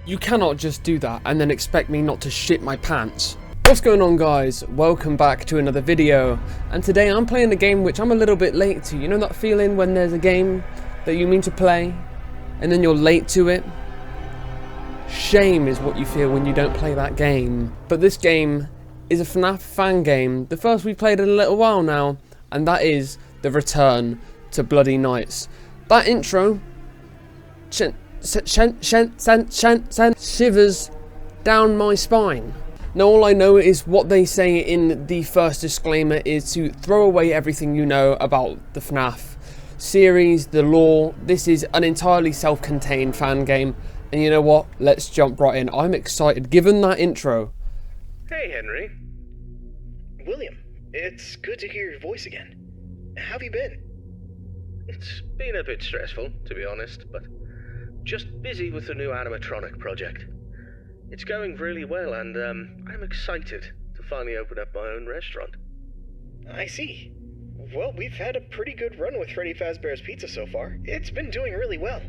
You cannot just do that and then expect me not to shit my pants. What's going on, guys? Welcome back to another video, and today I'm playing a game which I'm a little bit late to. You know that feeling when there's a game that you mean to play and then you're late to it? Shame is what you feel when you don't play that game. But this game is a FNAF Fan game, the first we've played in a little while now, and that is the return to Bloody Nights. That intro sent shivers down my spine. Now all I know is what they say in the first disclaimer is to throw away everything you know about the FNAF series, the lore. This is an entirely self-contained fan game, and you know what? Let's jump right in. I'm excited given that intro. Hey Henry. William, it's good to hear your voice again. How have you been? It's been a bit stressful, to be honest, but just busy with the new animatronic project. It's going really well, and I'm excited to finally open up my own restaurant. I see. Well, we've had a pretty good run with Freddy Fazbear's Pizza so far. It's been doing really well.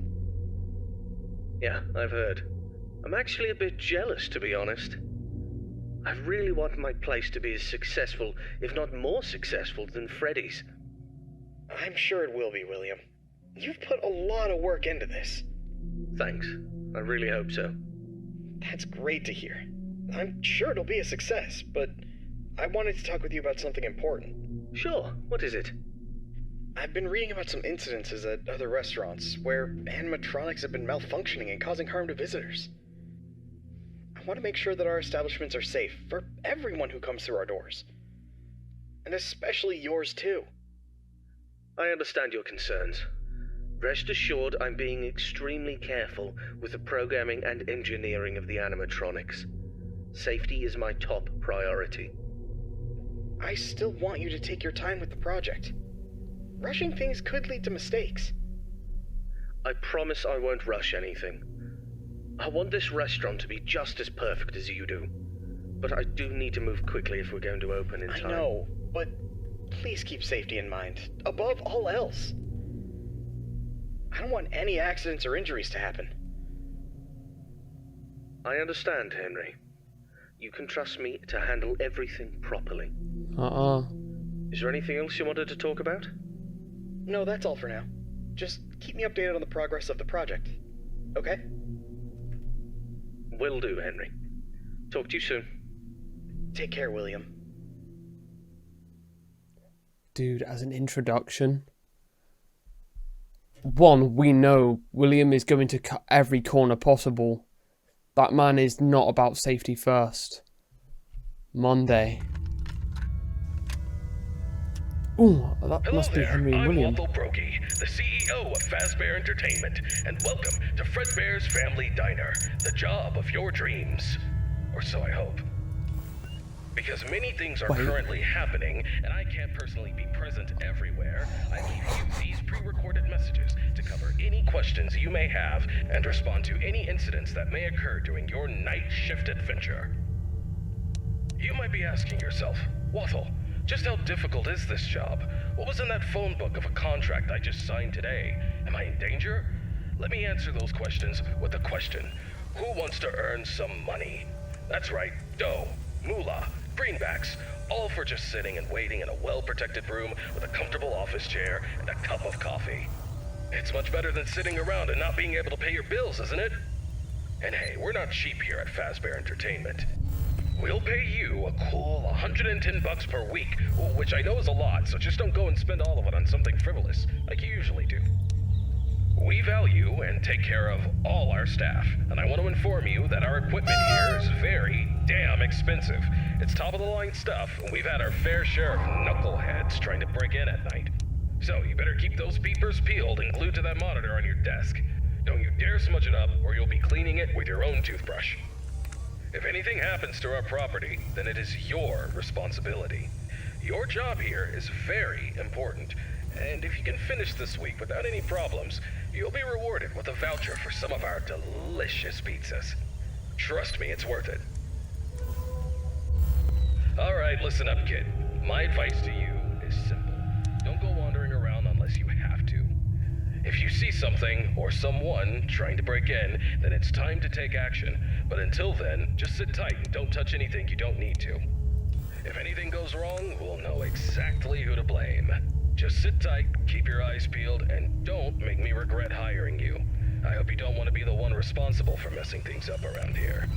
Yeah, I've heard. I'm actually a bit jealous, to be honest. I really want my place to be as successful, if not more successful, than Freddy's. I'm sure it will be, William. You've put a lot of work into this. Thanks. I really hope so. That's great to hear. I'm sure it'll be a success, but I wanted to talk with you about something important. Sure. What is it? I've been reading about some incidences at other restaurants where animatronics have been malfunctioning and causing harm to visitors. I want to make sure that our establishments are safe for everyone who comes through our doors. And especially yours too. I understand your concerns. Rest assured, I'm being extremely careful with the programming and engineering of the animatronics. Safety is my top priority. I still want you to take your time with the project. Rushing things could lead to mistakes. I promise I won't rush anything. I want this restaurant to be just as perfect as you do. But I do need to move quickly if we're going to open in time. I know, but please keep safety in mind, above all else. I don't want any accidents or injuries to happen. I understand, Henry. You can trust me to handle everything properly. Is there anything else you wanted to talk about? No, that's all for now. Just keep me updated on the progress of the project. Okay? Will do, Henry. Talk to you soon. Take care, William. Dude, as an introduction, one, we know William is going to cut every corner possible. That man is not about safety first. Monday. Ooh, that Hello must be there. Henry and William. I'm Waldo Brokey, the CEO of Fazbear Entertainment, and welcome to Fredbear's Family Diner, the job of your dreams. Or so I hope. Because many things are currently happening, and I can't personally be present everywhere, I leave you these pre-recorded messages to cover any questions you may have and respond to any incidents that may occur during your night shift adventure. You might be asking yourself, Wathel, just how difficult is this job? What was in that phone book of a contract I just signed today? Am I in danger? Let me answer those questions with a question. Who wants to earn some money? That's right, dough, moolah, greenbacks, all for just sitting and waiting in a well-protected room with a comfortable office chair and a cup of coffee. It's much better than sitting around and not being able to pay your bills, isn't it? And hey, we're not cheap here at Fazbear Entertainment. We'll pay you a cool $110 per week, which I know is a lot, so just don't go and spend all of it on something frivolous, like you usually do. We value and take care of all our staff, and I want to inform you that our equipment here is very damn expensive. It's top-of-the-line stuff, and we've had our fair share of knuckleheads trying to break in at night. So you better keep those peepers peeled and glued to that monitor on your desk. Don't you dare smudge it up, or you'll be cleaning it with your own toothbrush. If anything happens to our property, then it is your responsibility. Your job here is very important, and if you can finish this week without any problems, you'll be rewarded with a voucher for some of our delicious pizzas. Trust me, it's worth it. Alright, listen up, kid. My advice to you is simple. Don't go wandering around unless you have to. If you see something or someone trying to break in, then it's time to take action. But until then, just sit tight and don't touch anything you don't need to. If anything goes wrong, we'll know exactly who to blame. Just sit tight, keep your eyes peeled, and don't make me regret hiring you. I hope you don't want to be the one responsible for messing things up around here.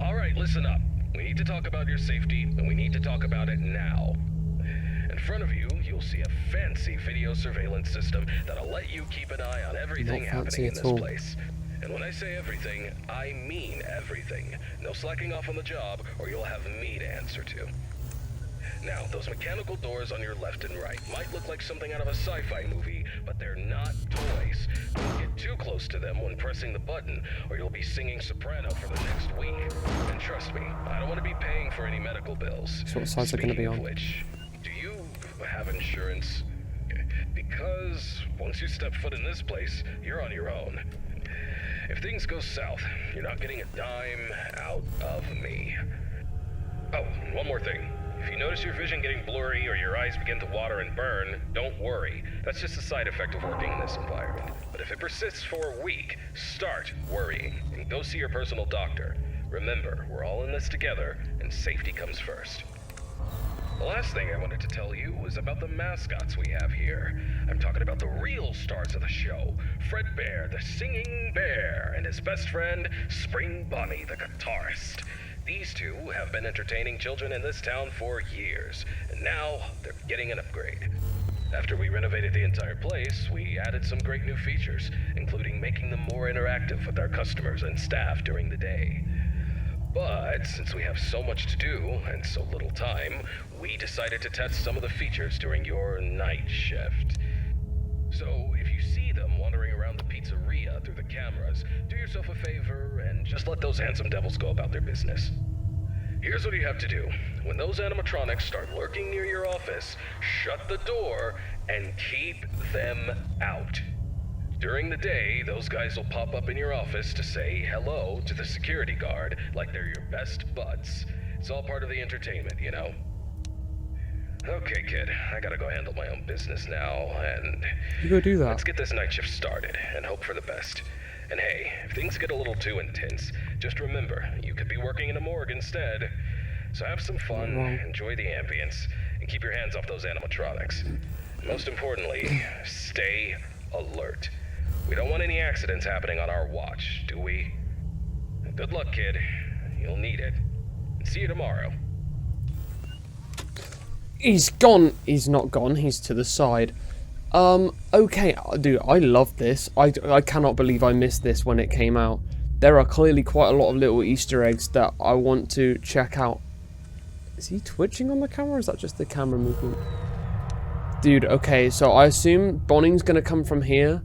Alright, listen up. We need to talk about your safety, and we need to talk about it now. In front of you, you'll see a fancy video surveillance system that'll let you keep an eye on everything happening in this place. And when I say everything, I mean everything. No slacking off on the job, or you'll have me to answer to. Now, those mechanical doors on your left and right might look like something out of a sci-fi movie, but they're not toys. Don't get too close to them when pressing the button, or you'll be singing soprano for the next week. And trust me, I don't want to be paying for any medical bills. So what sides are going to be on? Which, do you have insurance? Because once you step foot in this place, you're on your own. If things go south, you're not getting a dime out of me. Oh, one more thing. If you notice your vision getting blurry or your eyes begin to water and burn, don't worry. That's just a side effect of working in this environment. But if it persists for a week, start worrying and go see your personal doctor. Remember, we're all in this together, and safety comes first. The last thing I wanted to tell you was about the mascots we have here. I'm talking about the real stars of the show. Fredbear, the singing bear, and his best friend, Spring Bonnie, the guitarist. These two have been entertaining children in this town for years, and now they're getting an upgrade. After we renovated the entire place, we added some great new features, including making them more interactive with our customers and staff during the day. But since we have so much to do and so little time, we decided to test some of the features during your night shift. So if you see them wandering around the pizzeria through the cameras, do yourself a favor and just let those handsome devils go about their business. Here's what you have to do. When those animatronics start lurking near your office, shut the door and keep them out. During the day, those guys will pop up in your office to say hello to the security guard like they're your best buds. It's all part of the entertainment, you know? Okay, kid, I gotta go handle my own business now, and... You go do that. Let's get this night shift started, and hope for the best. And hey, if things get a little too intense, just remember, you could be working in a morgue instead. So have some fun, enjoy the ambience, and keep your hands off those animatronics. Most importantly, stay alert. We don't want any accidents happening on our watch, do we? Good luck, kid. You'll need it. See you tomorrow. He's gone. He's not gone. He's to the side. Okay, dude, I love this. I cannot believe I missed this when it came out. There are clearly quite a lot of little Easter eggs that I want to check out. Is he twitching on the camera, or is that just the camera movement? Dude, okay, so I assume Bonning's gonna come from here,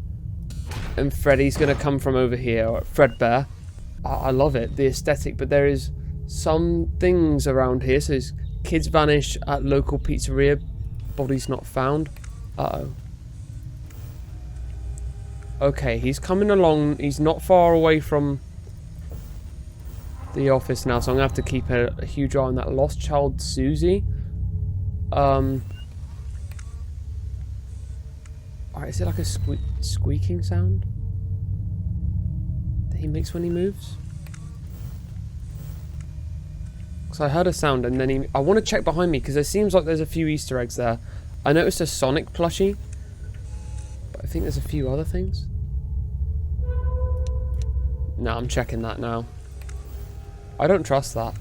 and Freddy's gonna come from over here, or Fredbear. I love it, the aesthetic, but there is some things around here. So kids vanish at local pizzeria, bodies not found. Uh-oh. Okay, he's coming along. He's not far away from the office now, so I'm gonna have to keep a huge eye on that. Lost child Susie. Alright, is it like a squeaking sound that he makes when he moves? Because I heard a sound and then I want to check behind me because it seems like there's a few Easter eggs there. I noticed a Sonic plushie, but I think there's a few other things. No, I'm checking that now. I don't trust that.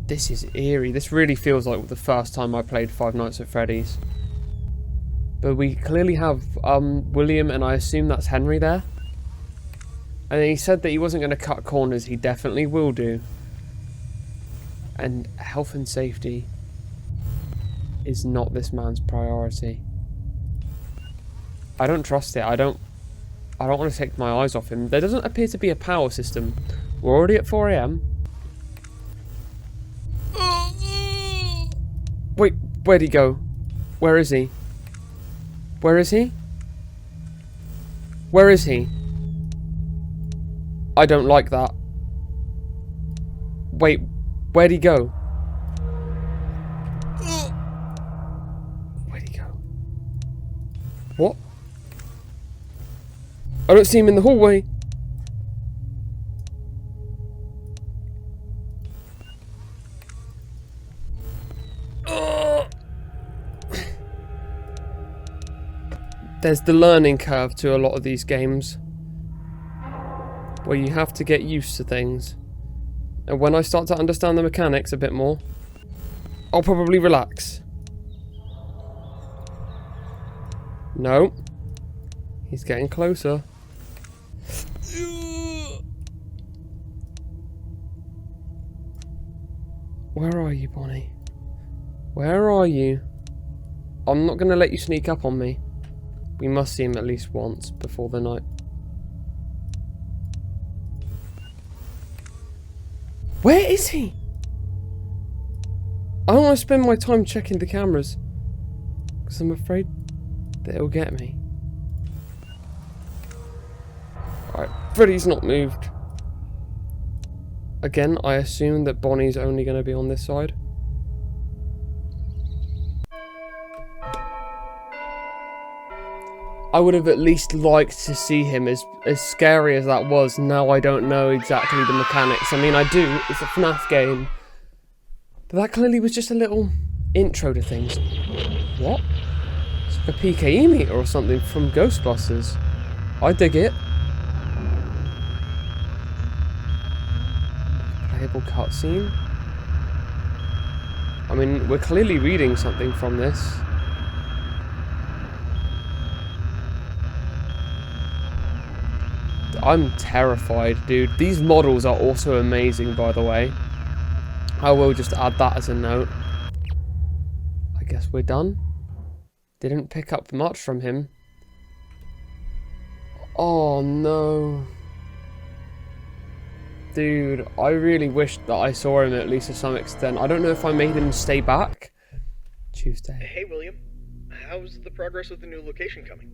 This is eerie. This really feels like the first time I played Five Nights at Freddy's. But we clearly have William, and I assume that's Henry there. And he said that he wasn't going to cut corners. He definitely will do. And health and safety is not this man's priority. I don't trust it. I don't want to take my eyes off him. There doesn't appear to be a power system. We're already at 4 AM. Wait, where'd he go? Where is he? Where is he? Where is he? I don't like that. Wait, Where'd he go? Where'd he go? What? I don't see him in the hallway. There's the learning curve to a lot of these games, where you have to get used to things. And when I start to understand the mechanics a bit more, I'll probably relax. No. He's getting closer. Where are you, Bonnie? Where are you? I'm not going to let you sneak up on me. We must see him at least once before the night. Where is he? I don't want to spend my time checking the cameras, because I'm afraid that it'll get me. Alright, Freddy's not moved. Again, I assume that Bonnie's only going to be on this side. I would have at least liked to see him, as scary as that was. Now I don't know exactly the mechanics. I mean, I do. It's a FNAF game. But that clearly was just a little intro to things. What? It's like a PKE meter or something from Ghostbusters. I dig it. Playable cutscene. I mean, we're clearly reading something from this. I'm terrified, dude. These models are also amazing, by the way. I will just add that as a note. I guess we're done. Didn't pick up much from him. Oh, no. Dude, I really wished that I saw him at least to some extent. I don't know if I made him stay back. Tuesday. Hey, William. How's the progress with the new location coming?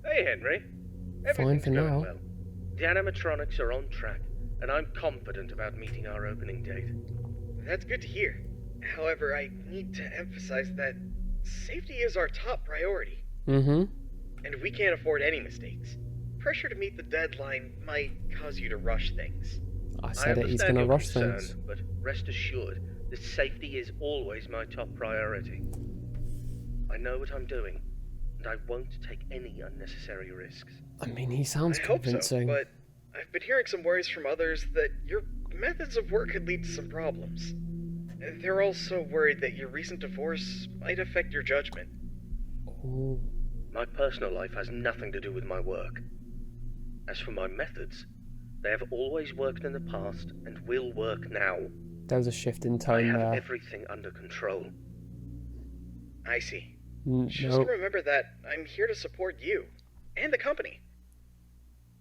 Hey, Henry. Fine for now. Well. The animatronics are on track, and I'm confident about meeting our opening date. That's good to hear. However, I need to emphasize that safety is our top priority. Mm-hmm. And we can't afford any mistakes. Pressure to meet the deadline might cause you to rush things. I said it, he's going to rush things. But rest assured that safety is always my top priority. I know what I'm doing, and I won't take any unnecessary risks. I mean, he sounds I hope convincing. so, but I've been hearing some worries from others that your methods of work could lead to some problems. They're also worried that your recent divorce might affect your judgment. Ooh. My personal life has nothing to do with my work. As for my methods, they have always worked in the past and will work now. There was a shift in I tone have there. everything under control. I see. Nope. Just remember that I'm here to support you and the company.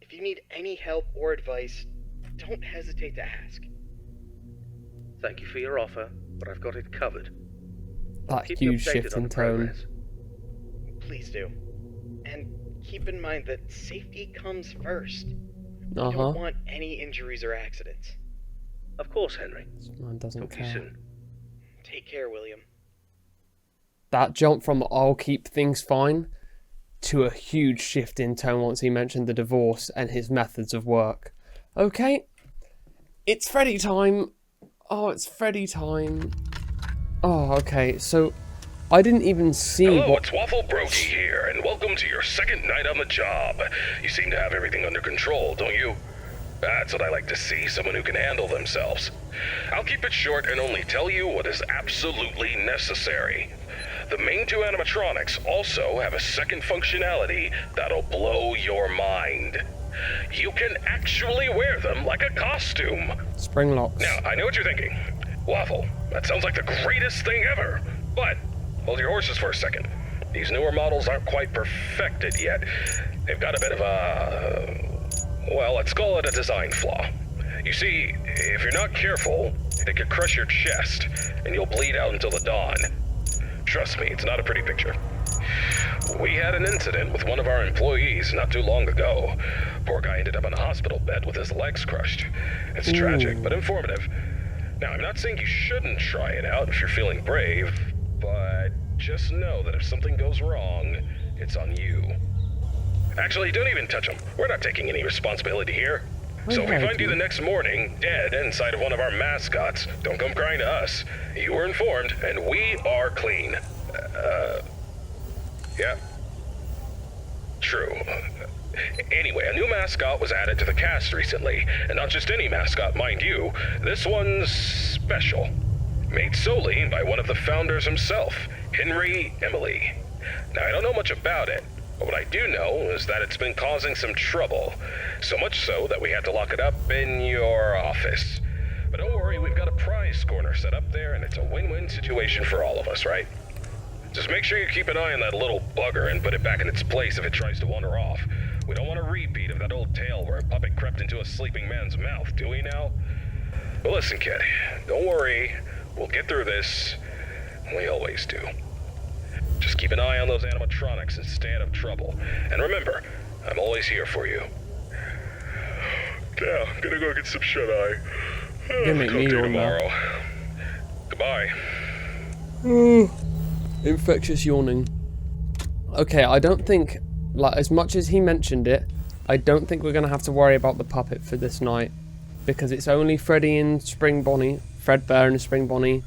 If you need any help or advice, don't hesitate to ask. Thank you for your offer, but I've got it covered. That Keep you huge updated shift on in the tone. progress. Please do. And keep in mind that safety comes first. We Uh-huh. don't want any injuries or accidents. Of course, Henry. This man doesn't Talk to you care. soon. Take care, William. That jump from I'll keep things fine to a huge shift in tone once he mentioned the divorce and his methods of work. Okay. It's Freddy time. Oh, it's Freddy time. Oh, okay. So I didn't even see Hello, it's Waffle Brokey here, and welcome to your second night on the job. You seem to have everything under control, don't you? That's what I like to see, someone who can handle themselves. I'll keep it short and only tell you what is absolutely necessary. The main two animatronics also have a second functionality that'll blow your mind. You can actually wear them like a costume. spring locks. Now, I know what you're thinking. Waffle, that sounds like the greatest thing ever. But, hold your horses for a second. These newer models aren't quite perfected yet. They've got a bit of a... well, let's call it a design flaw. You see, if you're not careful, they could crush your chest, and you'll bleed out until the dawn. Trust me, it's not a pretty picture. We had an incident with one of our employees not too long ago. Poor guy ended up in a hospital bed with his legs crushed. It's tragic, but informative. Now, I'm not saying you shouldn't try it out if you're feeling brave, but just know that if something goes wrong, it's on you. Actually, don't even touch them. We're not taking any responsibility here. So if we find you the next morning, dead inside of one of our mascots, don't come crying to us. You were informed, and we are clean. Yeah. True. Anyway, a new mascot was added to the cast recently, and not just any mascot, mind you. This one's special. Made solely by one of the founders himself, Henry Emily. Now, I don't know much about it, but what I do know is that it's been causing some trouble. So much so that we had to lock it up in your office. But don't worry, we've got a prize corner set up there, and it's a win-win situation for all of us, right? Just make sure you keep an eye on that little bugger and put it back in its place if it tries to wander off. We don't want a repeat of that old tale where a puppet crept into a sleeping man's mouth, do we now? But listen, kid, don't worry. We'll get through this. We always do. Just keep an eye on those animatronics and stay out of trouble. And remember, I'm always here for you. Yeah, I'm gonna go get some shut-eye. You're make me tomorrow. Goodbye. Infectious yawning. Okay, I don't think, like, as much as he mentioned it, I don't think we're going to have to worry about the puppet for this night. Because it's only Freddy and Spring Bonnie, Fredbear and Spring Bonnie,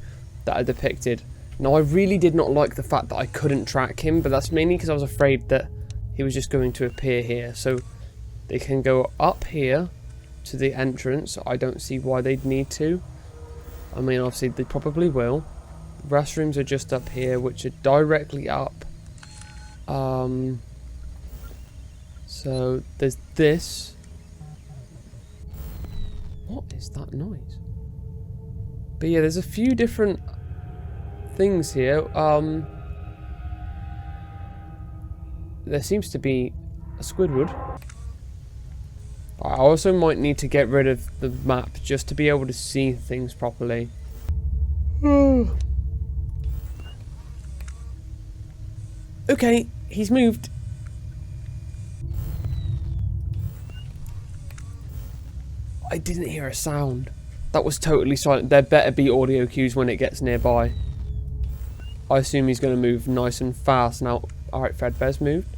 that are depicted. Now, I really did not like the fact that I couldn't track him, but that's mainly because I was afraid that he was just going to appear here. So, they can go up here to the entrance. I don't see why they'd need to. I mean, obviously, they probably will. Restrooms are just up here, which are directly up. So there's this. What is that noise? But yeah, there's a few different things here. There seems to be a Squidward. I also might need to get rid of the map just to be able to see things properly. Okay, he's moved. I didn't hear a sound. That was totally silent. There better be audio cues when it gets nearby. I assume he's going to move nice and fast now. Alright, Fredbear's moved.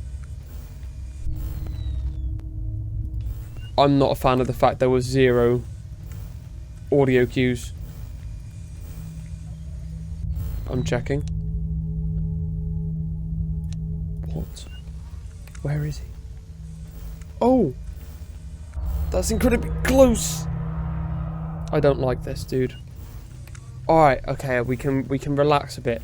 I'm not a fan of the fact there was 0 audio cues. I'm checking. What? Where is he? Oh! That's incredibly close! I don't like this, dude. Alright, okay, we can relax a bit.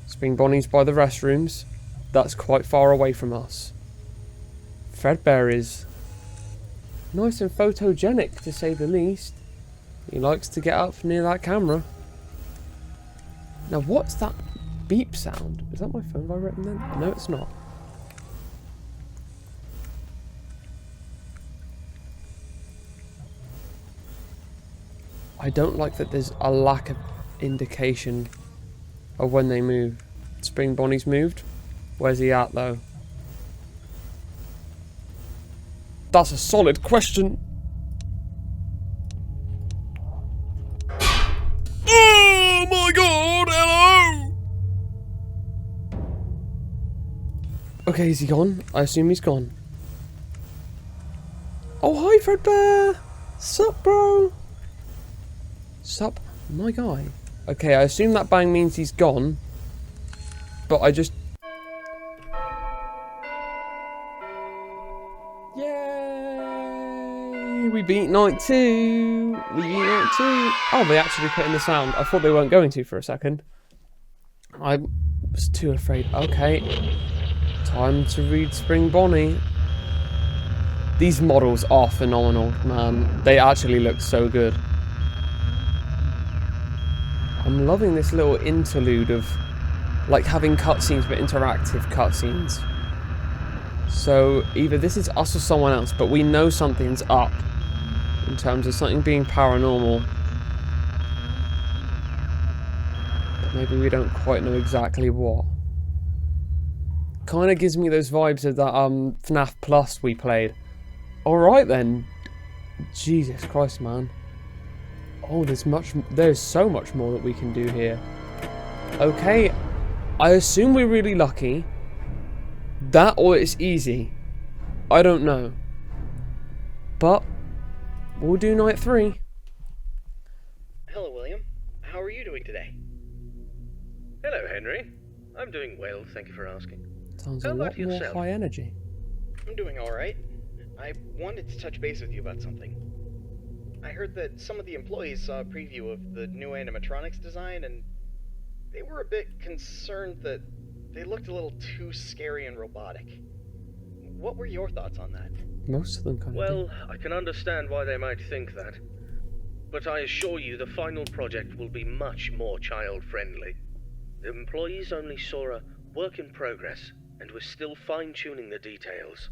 Spring Bonnie's by the restrooms. That's quite far away from us. Fredbear is nice and photogenic, to say the least. He likes to get up near that camera. Now, what's that beep sound? Is that my phone vibrating then? No, it's not. I don't like that there's a lack of indication of when they move. Spring Bonnie's moved. Where's he at, though? That's a solid question. Oh my god, hello! Okay, is he gone? I assume he's gone. Oh, hi, Fredbear! Sup, bro? Sup, my guy? Okay, I assume that bang means he's gone. But I just... Yay! We beat night 2! We beat night 2! Oh, they actually put in the sound. I thought they weren't going to for a second. I was too afraid. Okay. Time to read Spring Bonnie. These models are phenomenal, man. They actually look so good. I'm loving this little interlude of like having cutscenes but interactive cutscenes. So either this is us or someone else, but we know something's up in terms of something being paranormal. But maybe we don't quite know exactly what. Kind of gives me those vibes of that FNAF Plus we played. Alright then. Jesus Christ, man. Oh, there's so much more that we can do here. Okay, I assume we're really lucky. That or it's easy. I don't know. But we'll do night 3. Hello, William. How are you doing today? Hello, Henry. I'm doing well, thank you for asking. Sounds How a about lot more yourself? high energy. I'm doing alright. I wanted to touch base with you about something. I heard that some of the employees saw a preview of the new animatronics design, and they were a bit concerned that they looked a little too scary and robotic. What were your thoughts on that? Most of them kind of Well, I can understand why they might think that. But I assure you the final project will be much more child-friendly. The employees only saw a work in progress, and we're still fine-tuning the details.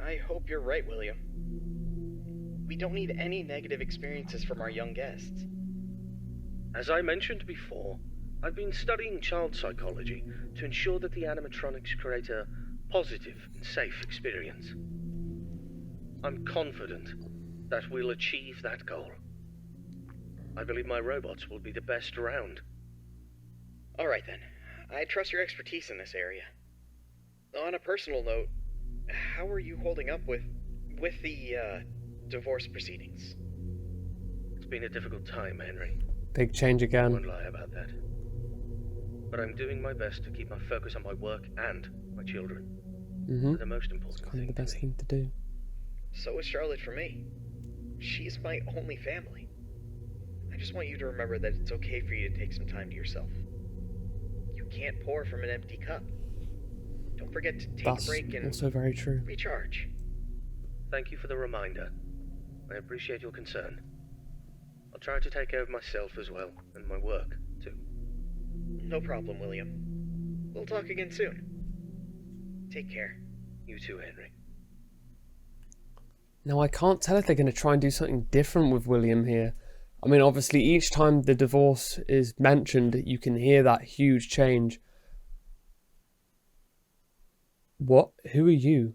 I hope you're right, William. We don't need any negative experiences from our young guests. As I mentioned before, I've been studying child psychology to ensure that the animatronics create a positive and safe experience. I'm confident that we'll achieve that goal. I believe my robots will be the best around. Alright then. I trust your expertise in this area. On a personal note, how are you holding up with the divorce proceedings? It's been a difficult time, Henry. big change I again. won't lie about that. But I'm doing my best to keep my focus on my work and my children. They're the most important Kind of thing the best to me. thing to do. So is Charlotte for me. She's my only family. I just want you to remember that it's okay for you to take some time to yourself. You can't pour from an empty cup. Don't forget to take That's a break and also very true. recharge. Thank you for the reminder. I appreciate your concern. I'll try to take care of myself as well, and my work, too. No problem, William. We'll talk again soon. Take care. You too, Henry. Now, I can't tell if they're going to try and do something different with William here. I mean, obviously, each time the divorce is mentioned, you can hear that huge change. What? Who are you?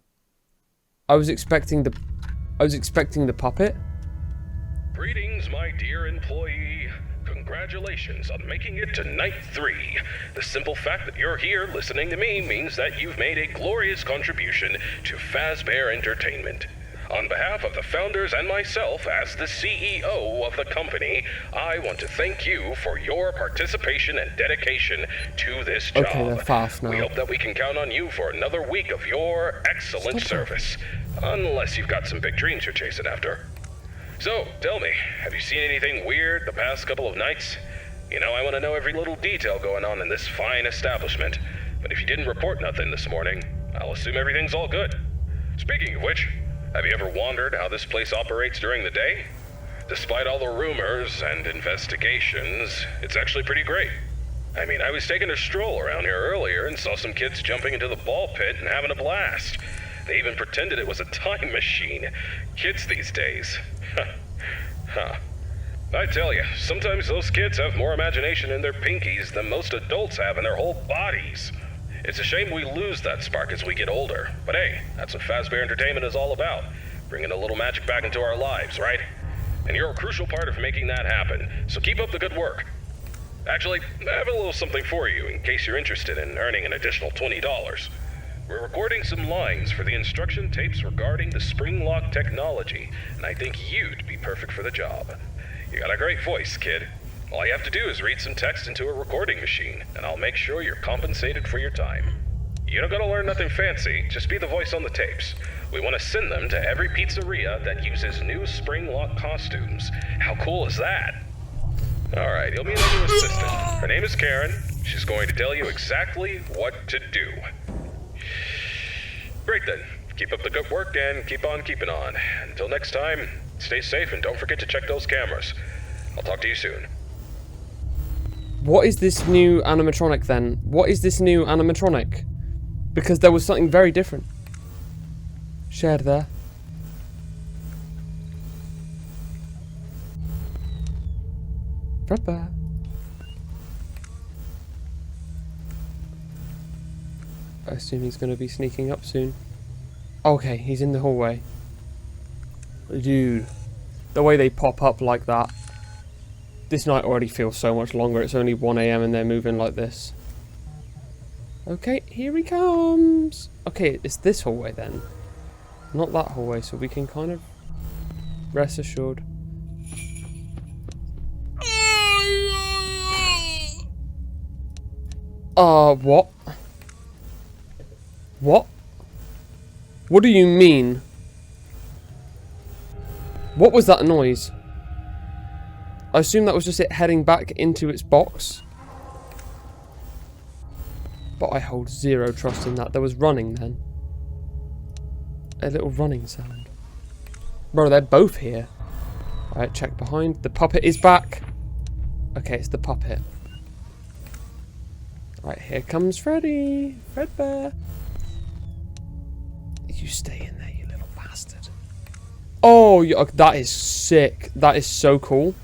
I was expecting the puppet. Greetings, my dear employee. Congratulations on making it to night 3. The simple fact that you're here listening to me means that you've made a glorious contribution to Fazbear Entertainment. On behalf of the founders and myself as the CEO of the company, I want to thank you for your participation and dedication to this job. Okay, they're fast now. We hope that we can count on you for another week of your excellent service. Unless you've got some big dreams you're chasing after. So, tell me, have you seen anything weird the past couple of nights? You know, I want to know every little detail going on in this fine establishment. But if you didn't report nothing this morning, I'll assume everything's all good. Speaking of which, have you ever wondered how this place operates during the day? Despite all the rumors and investigations, it's actually pretty great. I mean, I was taking a stroll around here earlier and saw some kids jumping into the ball pit and having a blast. They even pretended it was a time machine. Kids these days. Huh. I tell you, sometimes those kids have more imagination in their pinkies than most adults have in their whole bodies. It's a shame we lose that spark as we get older. But hey, that's what Fazbear Entertainment is all about. Bringing a little magic back into our lives, right? And you're a crucial part of making that happen, so keep up the good work. Actually, I have a little something for you in case you're interested in earning an additional $20. We're recording some lines for the instruction tapes regarding the spring lock technology, and I think you'd be perfect for the job. You got a great voice, kid. All you have to do is read some text into a recording machine, and I'll make sure you're compensated for your time. You don't gotta learn nothing fancy, just be the voice on the tapes. We want to send them to every pizzeria that uses new spring lock costumes. How cool is that? Alright, you'll meet a new assistant. Her name is Karen. She's going to tell you exactly what to do. Great then. Keep up the good work and keep on keeping on. Until next time, stay safe and don't forget to check those cameras. I'll talk to you soon. What is this new animatronic then? What is this new animatronic? Because there was something very different. Shared there. Fredbear. I assume he's going to be sneaking up soon. Okay, he's in the hallway. Dude, the way they pop up like that. This night already feels so much longer. It's only 1 AM and they're moving like this. Okay, here he comes. Okay, it's this hallway then. Not that hallway, so we can kind of rest assured. What? What? What do you mean? What was that noise? I assume that was just it heading back into its box. But I hold zero trust in that. There was running then. A little running sound. Bro, they're both here. Alright, check behind. The puppet is back. Okay, it's the puppet. Right, here comes Freddy. Fredbear. You stay in there, you little bastard. Oh, that is sick. That is so cool.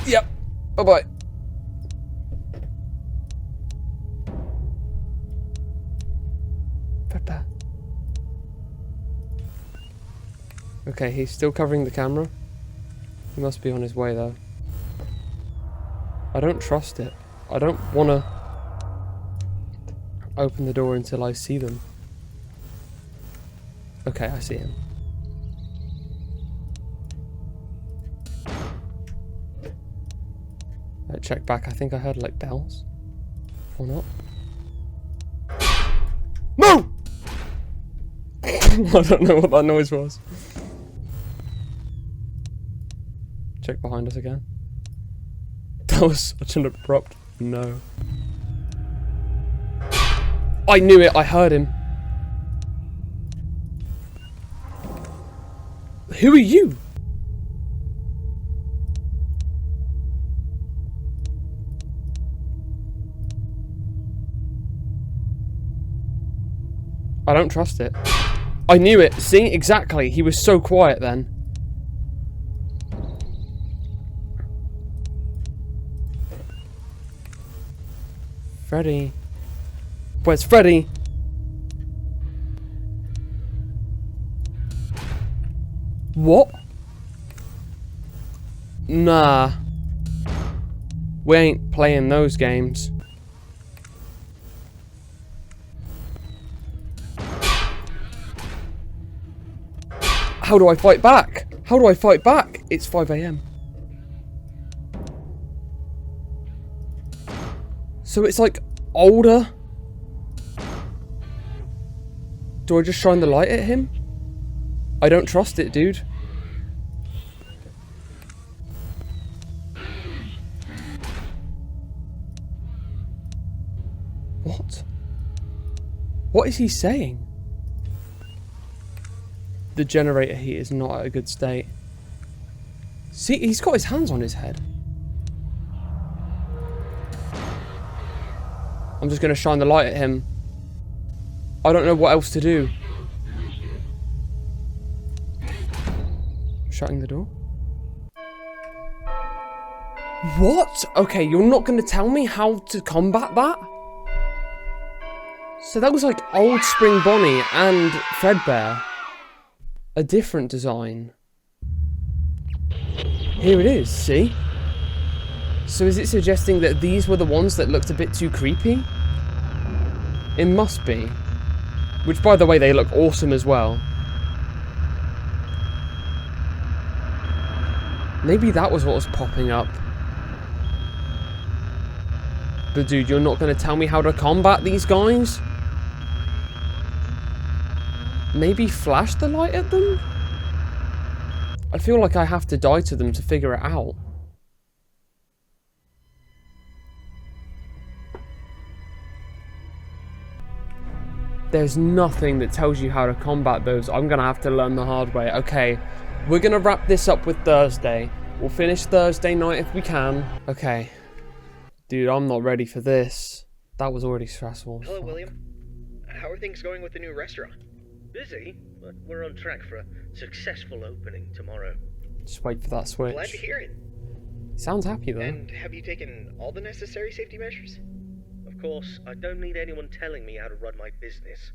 Yep. Bye-bye. Fredbear. Okay, he's still covering the camera. He must be on his way, though. I don't trust it. I don't want to open the door until I see them. Okay, I see him. Right, check back. I think I heard, like, bells. Or not. No! I don't know what that noise was. Check behind us again. That was such an abrupt no. I knew it, I heard him. Who are you? I don't trust it. I knew it. See? Exactly. He was so quiet then. Freddy. Where's Freddy? What? Nah. We ain't playing those games. How do I fight back? How do I fight back? It's 5 AM. So it's like older. Do I just shine the light at him? I don't trust it, dude. What? What is he saying? The generator heat is not at a good state. See, he's got his hands on his head. I'm just going to shine the light at him. I don't know what else to do. Shutting the door. What? Okay, you're not going to tell me how to combat that? So that was like old Spring Bonnie and Fredbear. A different design. Here it is, see? So is it suggesting that these were the ones that looked a bit too creepy? It must be. Which, by the way, they look awesome as well. Maybe that was what was popping up. But dude, you're not going to tell me how to combat these guys? Maybe flash the light at them? I feel like I have to die to them to figure it out. There's nothing that tells you how to combat those. I'm going to have to learn the hard way. Okay, we're going to wrap this up with Thursday. We'll finish Thursday night if we can. Okay. Dude, I'm not ready for this. That was already stressful. Hello, William. How are things going with the new restaurant? Busy, but we're on track for a successful opening tomorrow. Just wait for that switch. Glad to hear it. Sounds happy though. And have you taken all the necessary safety measures? Of Of course, I don't need anyone telling me how to run my business.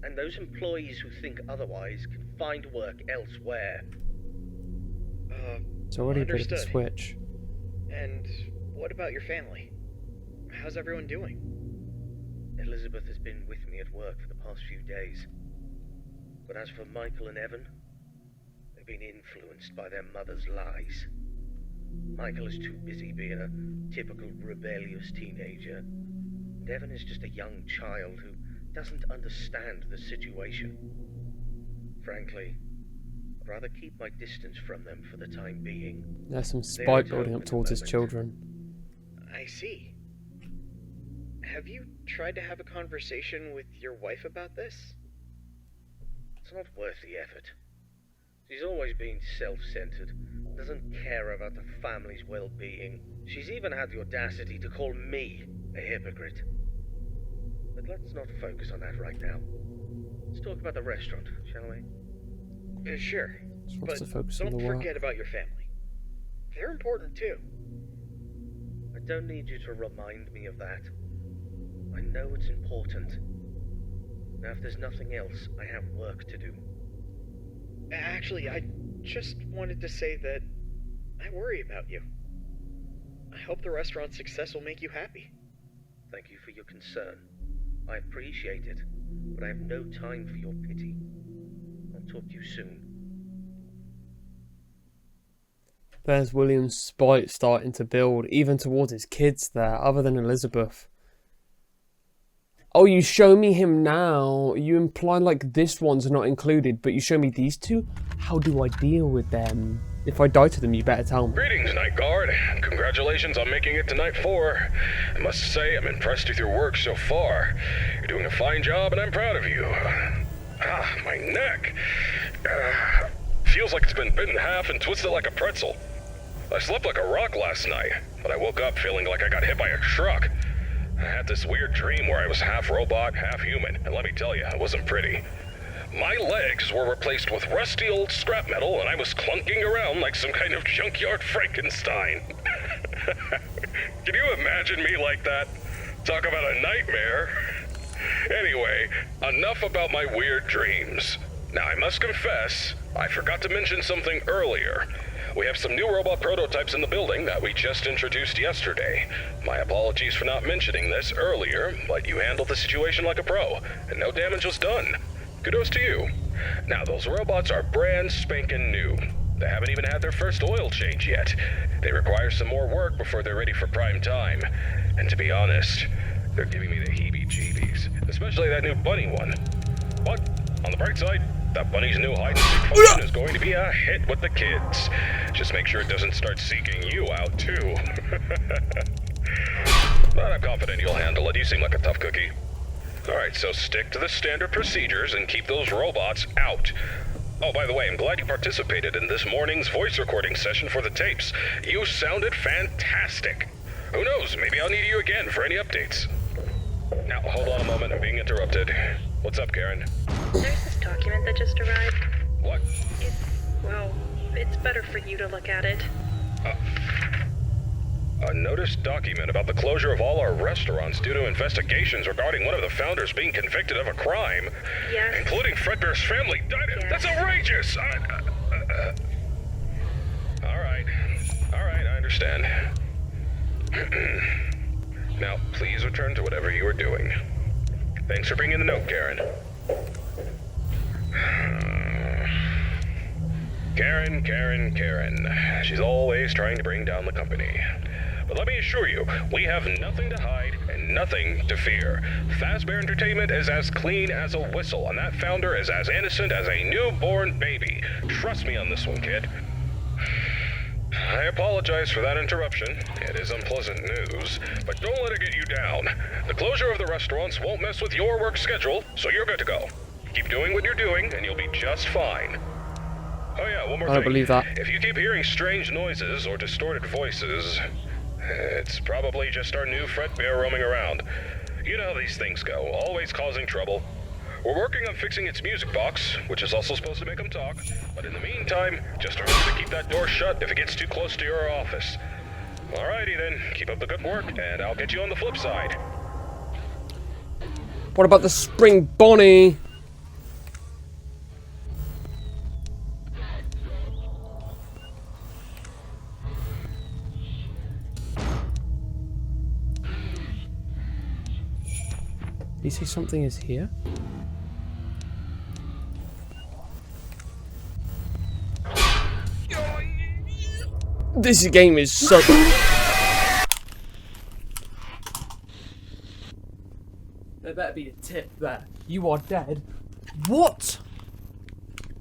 And those employees who think otherwise can find work elsewhere. It's already a bit of a understood. switch. And what about your family? How's everyone doing? Elizabeth has been with me at work for the past few days. But as for Michael and Evan, they've been influenced by their mother's lies. Michael is too busy being a typical rebellious teenager, and Evan is just a young child who doesn't understand the situation. Frankly, I'd rather keep my distance from them for the time being. There's some They're spite at building home up at the towards his moment. children. I see. Have you tried to have a conversation with your wife about this? It's not worth the effort. She's always been self-centered, doesn't care about the family's well-being. She's even had the audacity to call me a hypocrite. But let's not focus on that right now. Let's talk about the restaurant, shall we? Sure. Just But wants to focus on don't the work. forget about your family. They're important too. I don't need you to remind me of that. I know it's important. Now, if there's nothing else, I have work to do. Actually, I just wanted to say that I worry about you. I hope the restaurant's success will make you happy. Thank you for your concern. I appreciate it, but I have no time for your pity. I'll talk to you soon. There's William's spite starting to build, even towards his kids there, other than Elizabeth. Oh, you show me him now. You imply like this one's not included, but you show me these two? How do I deal with them? If I die to them, you better tell me. Greetings, Night Guard. Congratulations on making it to Night 4. I must say, I'm impressed with your work so far. You're doing a fine job, and I'm proud of you. My neck. Feels like it's been bitten in half and twisted like a pretzel. I slept like a rock last night, but I woke up feeling like I got hit by a truck. I had this weird dream where I was half robot, half human, and let me tell you, it wasn't pretty. My legs were replaced with rusty old scrap metal, and I was clunking around like some kind of junkyard Frankenstein. Can you imagine me like that? Talk about a nightmare. Anyway, enough about my weird dreams. Now, I must confess, I forgot to mention something earlier. We have some new robot prototypes in the building that we just introduced yesterday. My apologies for not mentioning this earlier, but you handled the situation like a pro, and no damage was done. Kudos to you. Now, those robots are brand spanking new. They haven't even had their first oil change yet. They require some more work before they're ready for prime time. And to be honest, they're giving me the heebie-jeebies, especially that new bunny one. But, on the bright side, that bunny's new hide-and-seek function is going to be a hit with the kids. Just make sure it doesn't start seeking you out, too. But I'm confident you'll handle it. You seem like a tough cookie. Alright, so stick to the standard procedures and keep those robots out. Oh, by the way, I'm glad you participated in this morning's voice recording session for the tapes. You sounded fantastic. Who knows, maybe I'll need you again for any updates. Now, hold on a moment, I'm being interrupted. What's up, Karen? There's this document that just arrived. What? It's better for you to look at it. A notice document about the closure of all our restaurants due to investigations regarding one of the founders being convicted of a crime. Yes. Including Fredbear's family. Yes. That's outrageous! Alright, I understand. Now, please return to whatever you were doing. Thanks for bringing the note, Karen. Karen. She's always trying to bring down the company. But let me assure you, we have nothing to hide and nothing to fear. Fazbear Entertainment is as clean as a whistle, and that founder is as innocent as a newborn baby. Trust me on this one, kid. I apologize for that interruption. It is unpleasant news, but don't let it get you down. The closure of the restaurants won't mess with your work schedule, so you're good to go. Keep doing what you're doing, and you'll be just fine. Oh yeah, one more thing. I don't believe that. If you keep hearing strange noises or distorted voices, it's probably just our new Fredbear roaming around. You know how these things go, always causing trouble. We're working on fixing its music box, which is also supposed to make them talk. But in the meantime, just remember to keep that door shut if it gets too close to your office. Alrighty then, keep up the good work, and I'll get you on the flip side. What about the spring bonnie? Did you say something is here? This game is so... There better be a tip there. You are dead. What?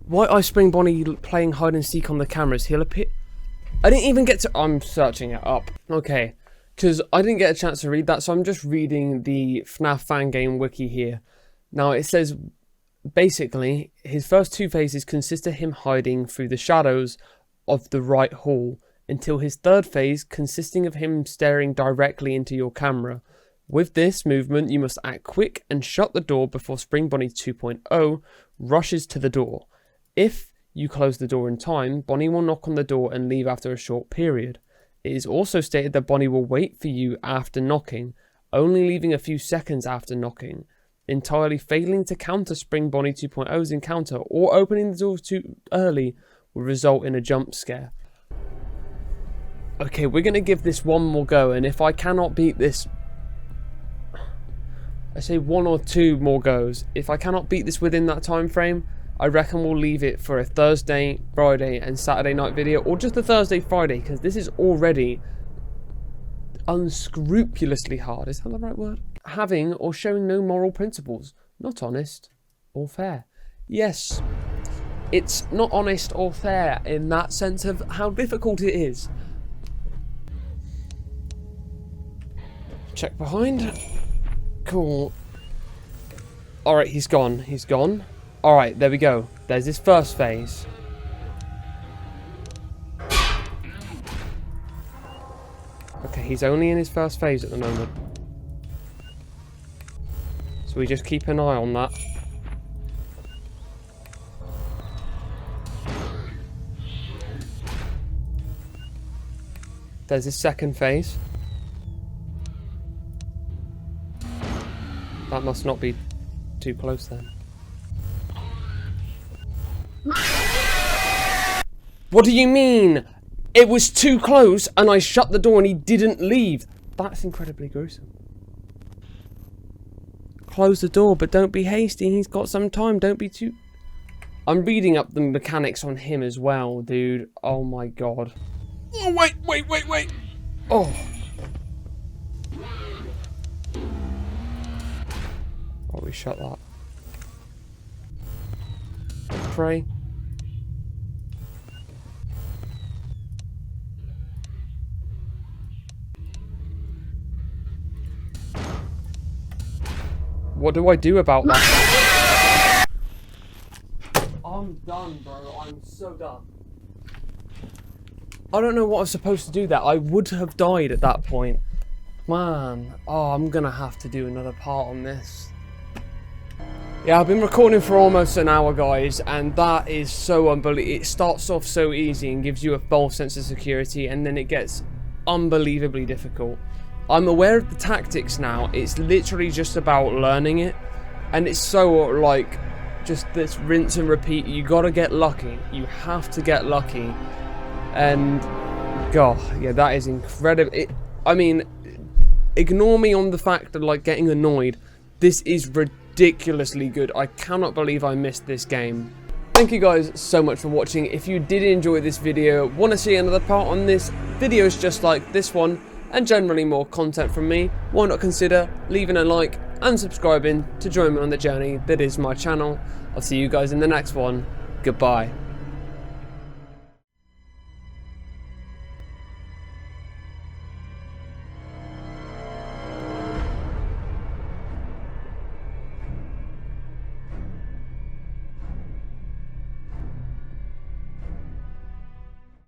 Why I Spring Bonnie playing hide and seek on the cameras? He'll appear... I didn't even get to... I'm searching it up. Okay. Because I didn't get a chance to read that, so I'm just reading the FNAF Fan Game wiki here. Now, it says, basically, his first 2 phases consist of him hiding through the shadows of the right hall, until his 3rd phase consisting of him staring directly into your camera. With this movement, you must act quick and shut the door before Spring Bonnie 2.0 rushes to the door. If you close the door in time, Bonnie will knock on the door and leave after a short period. It is also stated that Bonnie will wait for you after knocking, only leaving a few seconds after knocking. Entirely failing to counter Spring Bonnie 2.0's encounter or opening the door too early will result in a jump scare. Okay, we're going to give this one more go, and if I cannot beat this... I say 1 or 2 more goes. If I cannot beat this within that time frame, I reckon we'll leave it for a Thursday, Friday and Saturday night video, or just a Thursday, Friday, because this is already unscrupulously hard. Is that the right word? Having or showing no moral principles. Not honest or fair. Yes, it's not honest or fair in that sense of how difficult it is. Check behind. Cool. Alright, he's gone. He's gone. Alright, there we go. There's his first phase. Okay, he's only in his first phase at the moment. So we just keep an eye on that. There's his second phase. That must not be too close then. What do you mean? It was too close and I shut the door and he didn't leave. That's incredibly gruesome. Close the door, but don't be hasty. He's got some time. Don't be too... I'm reading up the mechanics on him as well, dude. Oh my god. Oh, wait. Oh. Oh, we shut that. Pray. What do I do about that? I'm done, bro. I'm so done. I don't know what I was supposed to do there. I would have died at that point. Man. Oh, I'm gonna have to do another part on this. Yeah, I've been recording for almost an hour, guys, and that is so unbelievable. It starts off so easy and gives you a false sense of security, and then it gets unbelievably difficult. I'm aware of the tactics now. It's literally just about learning it, and it's so, like, just this rinse and repeat. You gotta get lucky. You have to get lucky, and, God, yeah, that is incredible. I mean, ignore me on the fact of, like, getting annoyed. This is ridiculously good. I cannot believe I missed this game. Thank you guys so much for watching. If you did enjoy this video, want to see another part on this, videos just like this one, and generally more content from me, why not consider leaving a like and subscribing to join me on the journey that is my channel. I'll see you guys in the next one. Goodbye.